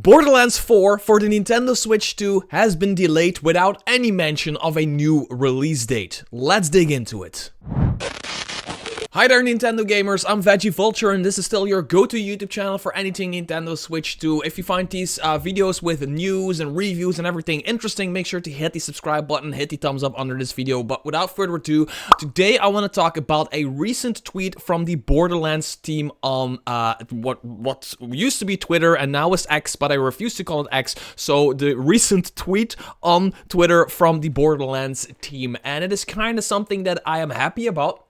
Borderlands 4 for the Nintendo Switch 2 has been delayed without any mention of a new release date. Let's dig into it. Hi there Nintendo gamers, I'm Veggie Vulture and this is still your go-to YouTube channel for anything Nintendo Switch 2. If you find these videos with news and reviews and everything interesting, make sure to hit the subscribe button, hit the thumbs up under this video. But without further ado, today I want to talk about a recent tweet from the Borderlands team on what used to be Twitter and now is X, but I refuse to call it X. So the recent tweet on Twitter from the Borderlands team, and it is kind of something that I am happy about,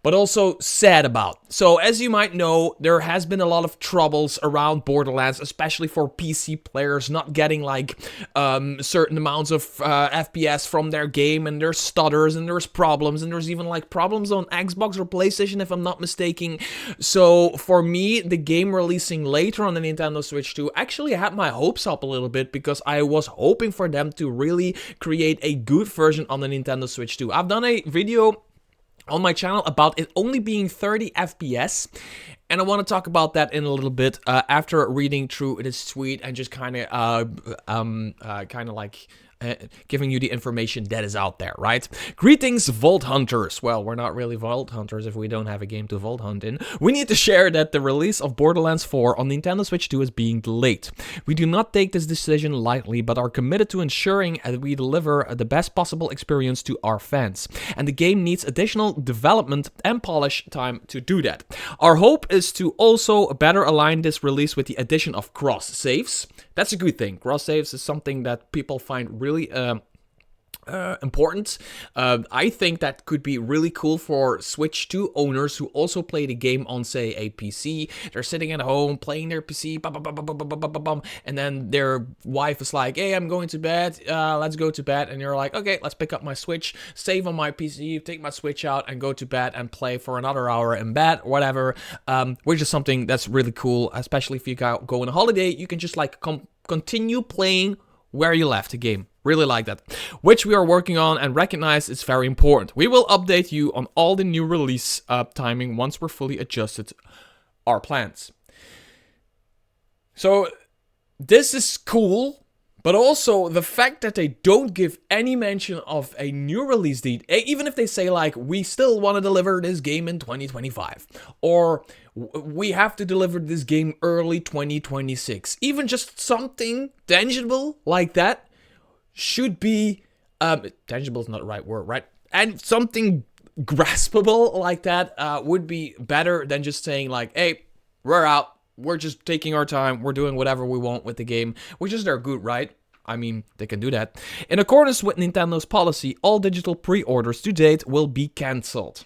but also sad about. So as you might know, there has been a lot of troubles around Borderlands, especially for PC players not getting like certain amounts of FPS from their game, and there's stutters and there's problems, and there's even like problems on Xbox or PlayStation if I'm not mistaken. So for me, the game releasing later on the Nintendo Switch 2 actually had my hopes up a little bit, because I was hoping for them to really create a good version on the Nintendo Switch 2. I've done a video on my channel about it only being 30 FPS, and I want to talk about that in a little bit after reading through this tweet and just kind of like giving you the information that is out there, right? Greetings, Vault Hunters. Well, we're not really Vault Hunters if we don't have a game to Vault Hunt in. We need to share that the release of Borderlands 4 on Nintendo Switch 2 is being delayed. We do not take this decision lightly, but are committed to ensuring that we deliver the best possible experience to our fans. And the game needs additional development and polish time to do that. Our hope is to also better align this release with the addition of cross saves. That's a good thing. Cross saves is something that people find really important. I think that could be really cool for Switch 2 owners who also play the game on, say, a PC. They're sitting at home playing their PC, and then their wife is like, hey, I'm going to bed, let's go to bed. And you're like, okay, let's pick up my Switch, save on my PC, take my Switch out and go to bed and play for another hour in bed, whatever, which is something that's really cool, especially if you go on a holiday. You can just like continue playing where you left the game. Really like that. Which we are working on and recognize is very important. We will update you on all the new release timing once we're fully adjusted our plans. So this is cool, but also the fact that they don't give any mention of a new release date, even if they say like, we still want to deliver this game in 2025, or we have to deliver this game early 2026, even just something tangible like that should be, tangible is not the right word, right? And something graspable like that would be better than just saying like, hey, we're out. We're just taking our time. We're doing whatever we want with the game, which is their good right. I mean, they can do that. In accordance with Nintendo's policy, all digital pre-orders to date will be cancelled.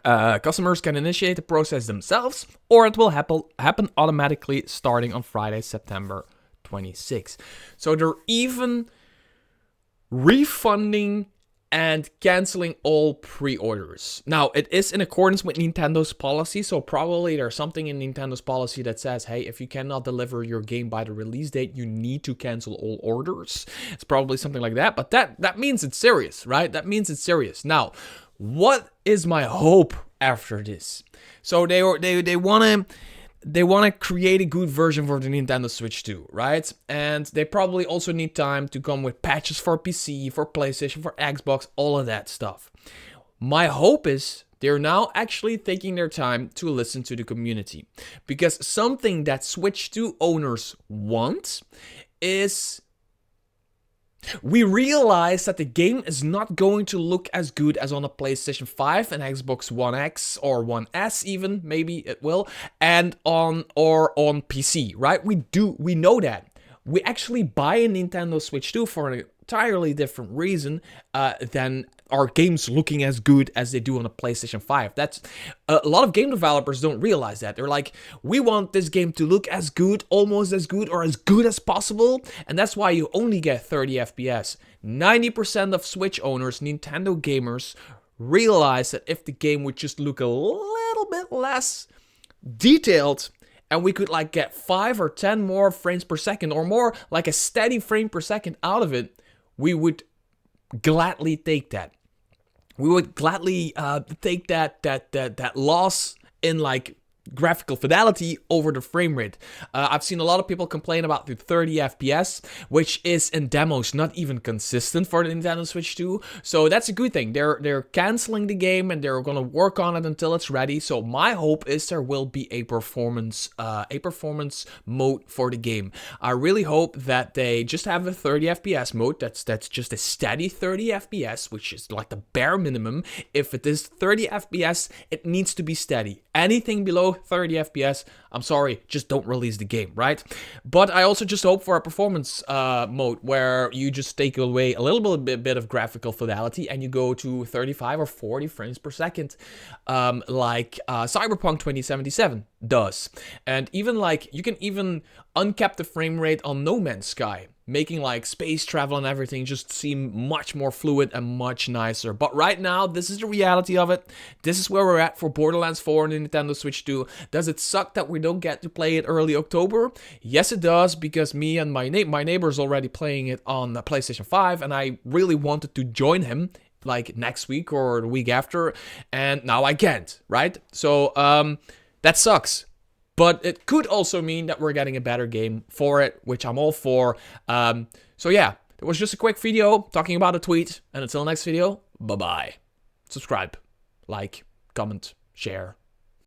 Customers can initiate the process themselves, or it will happen automatically starting on Friday, September 26th. So they're even refunding and canceling all pre-orders. Now, it is in accordance with Nintendo's policy, so probably there's something in Nintendo's policy that says, hey, if you cannot deliver your game by the release date, you need to cancel all orders. It's probably something like that, but that means it's serious, right? That means it's serious. Now, what is my hope after this? So they want to create a good version for the Nintendo Switch 2, right? And they probably also need time to come with patches for PC, for PlayStation, for Xbox, all of that stuff. My hope is they're now actually taking their time to listen to the community, because something that Switch 2 owners want is, we realize that the game is not going to look as good as on a PlayStation 5 and Xbox One X or One S even, maybe it will, and on PC, right? We know that. We actually buy a Nintendo Switch 2 for an entirely different reason than our games looking as good as they do on a PlayStation 5. That's a lot of game developers don't realize that. They're like, we want this game to look as good, almost as good, or as good as possible, and that's why you only get 30 FPS. 90% of Switch owners, Nintendo gamers, realize that if the game would just look a little bit less detailed, and we could like get 5 or 10 more frames per second, or more like a steady frame per second out of it, we would gladly take that. We would gladly take that loss in like graphical fidelity over the frame rate. I've seen a lot of people complain about the 30 FPS, which is in demos not even consistent for the Nintendo Switch 2. So that's a good thing. They're canceling the game and they're gonna work on it until it's ready. So my hope is there will be a performance mode for the game. I really hope that they just have a 30 FPS mode. That's just a steady 30 FPS, which is like the bare minimum. If it is 30 FPS, it needs to be steady. Anything below 30 FPS, I'm sorry, just don't release the game, right? But I also just hope for a performance mode where you just take away a little bit of graphical fidelity and you go to 35 or 40 frames per second, like Cyberpunk 2077 does. And even like, you can even uncap the frame rate on No Man's Sky, making like space travel and everything just seem much more fluid and much nicer. But right now, this is the reality of it. This is where we're at for Borderlands 4 and the Nintendo Switch 2. Does it suck that we don't get to play it early October? Yes, it does, because me and my neighbor's already playing it on the PlayStation 5, and I really wanted to join him like next week or the week after, and now I can't, right? So that sucks. But it could also mean that we're getting a better game for it, which I'm all for. So yeah, it was just a quick video talking about a tweet. And until next video, bye-bye. Subscribe, like, comment, share.